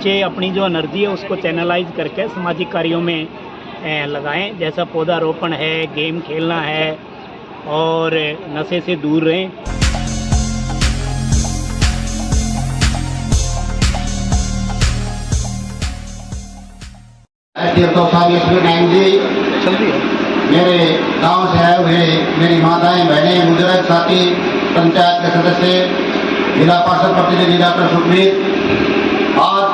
बच्चे अपनी जो एनर्जी है उसको चैनलाइज करके सामाजिक कार्यों में लगाएं, जैसा पौधारोपण है, गेम खेलना है और नशे से दूर रहें। मेरे गांव से आए हुए मेरी माताएं बहनें बुजुर्ग साथी पंचायत के सदस्य जिला पार्षद प्रतिनिधि डॉक्टर सुखबीर, आज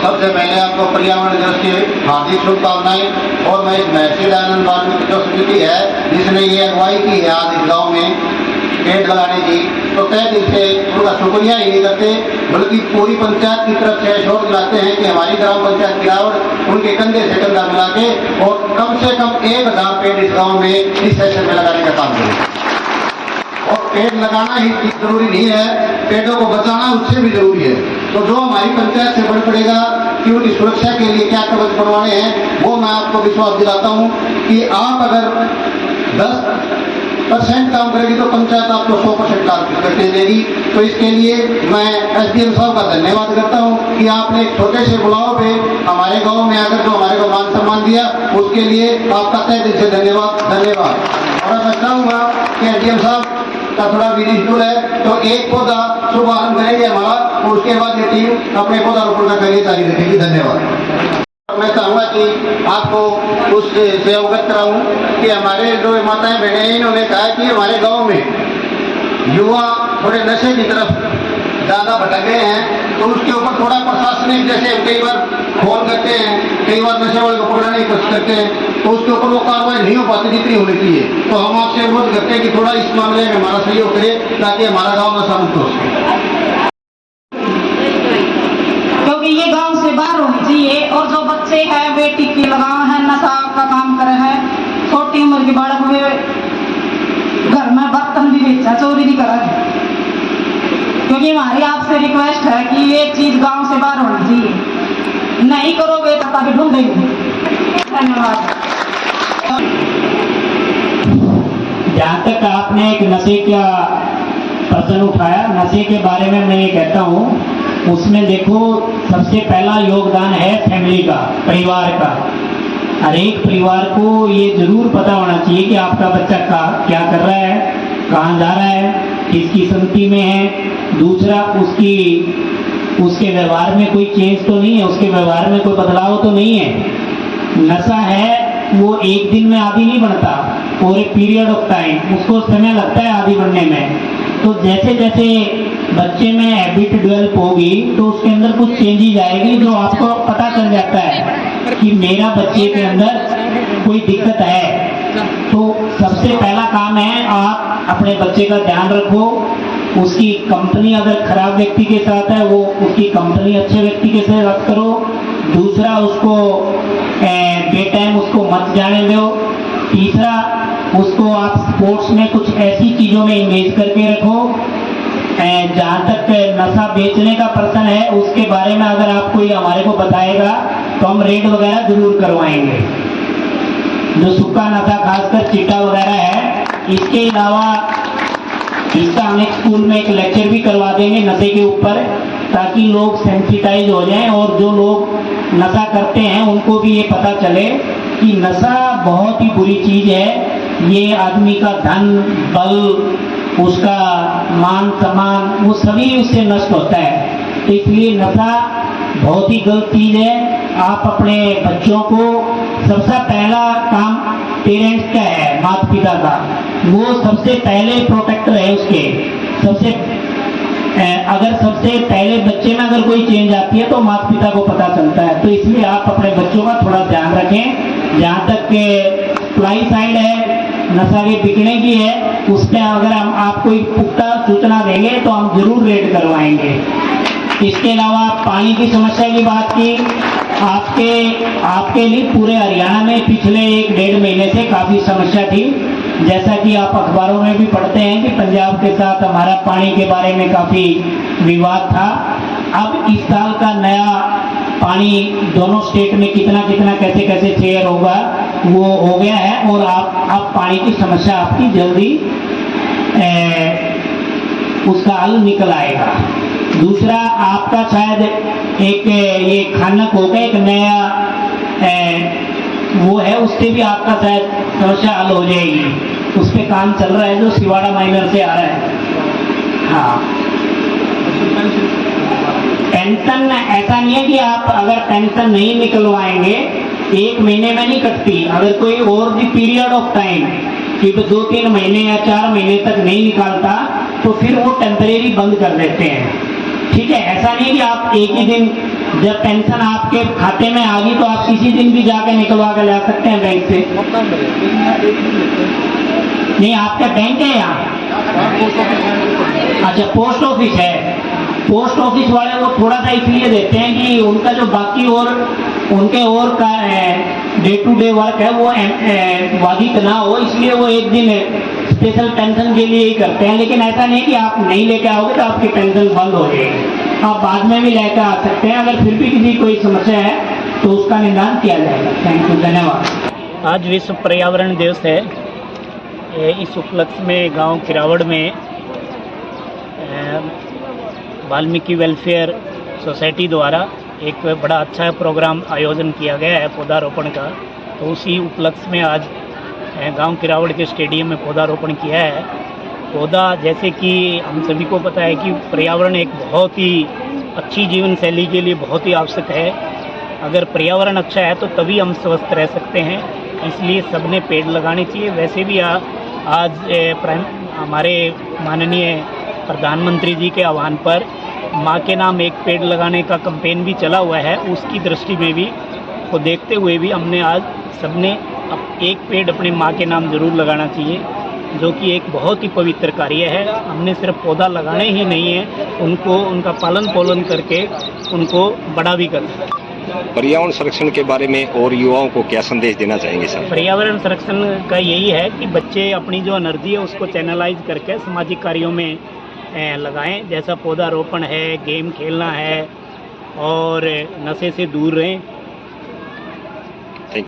सबसे पहले आपको पर्यावरण दिवस की हार्दिक शुभकामनाएं। और मैं इस महर्षि दयानंद वाल्मीकि जो समिति है जिसने ये अगुवाई की है आज इस गाँव में पेड़ लगाने की, तो तय दिल से उनका शुक्रिया ही नहीं करते बल्कि पूरी पंचायत की तरफ से शोर दिलाते हैं कि हमारी ग्राम पंचायत की गिरावट उनके कंधे से कंधा मिला के और कम से कम 1000 पेड़ इस गांव में इस सेशन में लगाने का काम करें। और पेड़ लगाना ही जरूरी नहीं है, पेड़ों को बचाना उससे भी जरूरी है। तो जो हमारी पंचायत से बढ़ पड़ेगा कि उनकी सुरक्षा के लिए क्या कदम बनवाने हैं, वो मैं आपको विश्वास दिलाता हूँ कि आप अगर 10% काम करेगी तो पंचायत आपको 100% काम करके देगी। तो इसके लिए मैं एसडीएम साहब का धन्यवाद करता हूँ कि आपने एक छोटे से बुलाव पे हमारे गांव में आकर जो हमारे को मान सम्मान दिया, उसके लिए आपका तहे दिल से धन्यवाद। और मैं चाहूँगा कि एसडीएम साहब का थोड़ा बिजी शेड्यूल है, तो एक पौधा शुभारंभ करेंगे हमारा और उसके बाद ये टीम अपने पौधारोपण का कार्य जारी रखेगी। धन्यवाद। मैं चाहूँगा कि आपको उससे अवगत कराऊँ कि हमारे जो माताएं बहनें इन्होंने कहा कि हमारे गांव में युवा थोड़े नशे की तरफ ज़्यादा भटक गए हैं, तो उसके ऊपर थोड़ा प्रशासनिक, जैसे कई बार फोन करते हैं, कई बार नशे वाले को पकड़ने की कोशिश करते हैं, तो उसके ऊपर वो कार्रवाई नहीं हो पाती जितनी होनी चाहिए। तो हम आपसे अनुरोध करते हैं कि थोड़ा इस मामले में हमारा सहयोग करें ताकि हमारा गाँव नशा मुक्त हो सके, क्योंकि ये गांव से बाहर होनी चाहिए। और जो बच्चे हैं वे टिक्की लगाए हैं, नशा का काम करे हैं, छोटी उम्र के बालक वे घर में बर्तन भी बेचा, चोरी भी करा है। क्योंकि हमारी आपसे रिक्वेस्ट है कि ये चीज गांव से बाहर होनी चाहिए, नहीं करोगे तो तभी ढूंढेंगे। धन्यवाद। जहाँ तक आपने एक नशे का प्रश्न उठाया, नशे के बारे में मैं ये कहता हूँ, उसमें देखो सबसे पहला योगदान है फैमिली का, परिवार का। हर एक परिवार को ये जरूर पता होना चाहिए कि आपका बच्चा क्या कर रहा है, कहाँ जा रहा है, किसकी संगति में है। दूसरा, उसके व्यवहार में कोई चेंज तो नहीं है, उसके व्यवहार में कोई बदलाव तो नहीं है। नशा है वो एक दिन में आदी नहीं बनता, और एक पीरियड ऑफ टाइम, उसको समय लगता है आदी बनने में। तो जैसे जैसे बच्चे में हैबिट डेवलप होगी तो उसके अंदर कुछ चेंजेस आएगी, जो आपको पता चल जाता है कि मेरा बच्चे के अंदर कोई दिक्कत है। तो सबसे पहला काम है आप अपने बच्चे का ध्यान रखो। उसकी कंपनी अगर खराब व्यक्ति के साथ है, वो उसकी कंपनी अच्छे व्यक्ति के साथ करो। दूसरा, उसको बेटाइम उसको मत जाने दो। तीसरा, उसको आप स्पोर्ट्स में कुछ ऐसी चीज़ों में इंगेज करके रखो। जहाँ तक नशा बेचने का प्रश्न है, उसके बारे में अगर आप कोई हमारे को बताएगा तो हम रेड वगैरह जरूर करवाएंगे। जो सूखा नशा खासकर चिट्टा वगैरह है, इसके अलावा इसका हम एक स्कूल में एक लेक्चर भी करवा देंगे नशे के ऊपर, ताकि लोग सेंसिटाइज हो जाएं और जो लोग नशा करते हैं उनको भी ये पता चले कि नशा बहुत ही बुरी चीज है। ये आदमी का धन, बल, उसका मान सम्मान, वो सभी उससे नष्ट होता है। तो इसलिए नशा बहुत ही गलत चीज है। आप अपने बच्चों को, सबसे पहला काम पेरेंट्स का है, माता पिता का, वो सबसे पहले प्रोटेक्टर है उसके। अगर सबसे पहले बच्चे में अगर कोई चेंज आती है तो माता पिता को पता चलता है। तो इसलिए आप अपने बच्चों का थोड़ा ध्यान रखें। जहाँ तक प्लाई साइड है नशा के बिकने की है, उस पर अगर हम आपको एक पुख्ता सूचना देंगे तो हम जरूर रेड करवाएंगे। इसके अलावा पानी की समस्या की बात की, आपके लिए पूरे हरियाणा में पिछले 1-1.5 महीने से काफ़ी समस्या थी। जैसा कि आप अखबारों में भी पढ़ते हैं कि पंजाब के साथ हमारा पानी के बारे में काफ़ी विवाद था। अब इस साल का नया पानी दोनों स्टेट में कितना कैसे शेयर होगा वो हो गया है, और आप पानी की समस्या आपकी जल्दी उसका हल निकल आएगा। दूसरा आपका शायद एक ये खानक होगा, एक नया वो है, उससे भी आपका शायद समस्या हल हो जाएगी। उस पर काम चल रहा है जो सिवाड़ा माइनर से आ रहा है। हाँ, पेंशन ऐसा नहीं है कि आप अगर पेंशन नहीं निकलवाएंगे 1 महीने में नहीं कटती। अगर कोई और भी पीरियड ऑफ टाइम कि 2-3 महीने या 4 महीने तक नहीं निकालता तो फिर वो टेम्परेरी बंद कर देते हैं। ठीक है, ऐसा नहीं कि आप एक ही दिन जब पेंशन आपके खाते में आ गई तो आप किसी दिन भी जाके निकलवा कर ला सकते हैं बैंक से। नहीं, आपका बैंक है यहाँ? अच्छा, पोस्ट ऑफिस है। पोस्ट ऑफिस वाले वो थोड़ा सा इसलिए देते हैं कि उनका जो बाकी और उनके और का डे टू डे वर्क है वो बाधित ना हो, इसलिए वो एक दिन स्पेशल पेंशन के लिए ही करते हैं। लेकिन ऐसा नहीं कि आप नहीं लेके आओगे तो आपकी पेंशन बंद हो जाएगी। आप बाद में भी लेकर आ सकते हैं। अगर फिर भी किसी कोई समस्या है तो उसका निदान किया जाएगा। थैंक यू, धन्यवाद। आज विश्व पर्यावरण दिवस है। इस उपलक्ष्य में गांव किरावड़ में वाल्मीकि वेलफेयर सोसाइटी द्वारा एक बड़ा अच्छा प्रोग्राम आयोजन किया गया है पौधारोपण का। तो उसी उपलक्ष्य में आज गांव किरावड़ के स्टेडियम में पौधारोपण किया है। पौधा, जैसे कि हम सभी को पता है कि पर्यावरण एक बहुत ही अच्छी जीवन शैली के लिए बहुत ही आवश्यक है। अगर पर्यावरण अच्छा है तो तभी हम स्वस्थ रह सकते हैं, इसलिए सबने पेड़ लगाने चाहिए। वैसे भी आज हमारे माननीय प्रधानमंत्री जी के आह्वान पर माँ के नाम एक पेड़ लगाने का कैंपेन भी चला हुआ है। उसकी दृष्टि में भी को देखते हुए भी हमने आज सबने एक पेड़ अपने माँ के नाम जरूर लगाना चाहिए, जो कि एक बहुत ही पवित्र कार्य है। हमने सिर्फ पौधा लगाने ही नहीं है, उनको उनका पालन पोषण करके उनको बड़ा भी करना है। पर्यावरण संरक्षण के बारे में और युवाओं को क्या संदेश देना चाहेंगे सर? पर्यावरण संरक्षण का यही है कि बच्चे अपनी जो एनर्जी है उसको चैनलाइज करके सामाजिक कार्यों में लगाएं। जैसा पौधारोपण है, गेम खेलना है और नशे से दूर रहें।